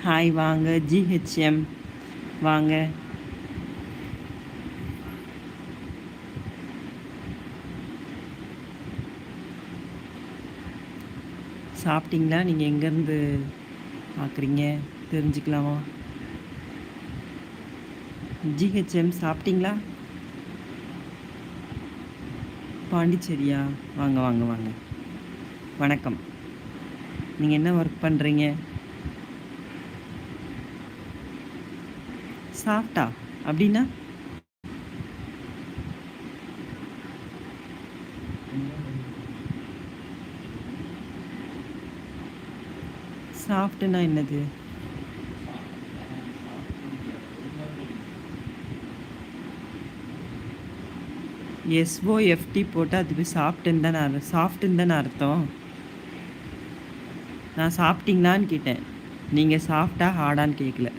Hi வாங்க ஜிஹெச்எம் வாங்க. சாப்பிட்டீங்களா? நீங்கள் எங்கேருந்து பார்க்குறீங்க தெரிஞ்சுக்கலாமா? ஜிஹெச்எம் சாப்பிட்டீங்களா? பாண்டிச்சேரியா? வாங்க வாங்க வாங்க. வணக்கம். நீங்கள் என்ன ஒர்க் பண்ணுறீங்க? சாஃப்டா அப்படின்னா? சாஃப்ட்னா என்னது? எஸ்ஓஎஃப்டி போட்டால் அதுக்கு சாஃப்ட்டுன்னு தானே அர்த்தம். நான் சாப்பிட்டீங்களான்னு கேட்டேன். நீங்கள் சாஃப்டா ஹார்டான்னு கேட்கல.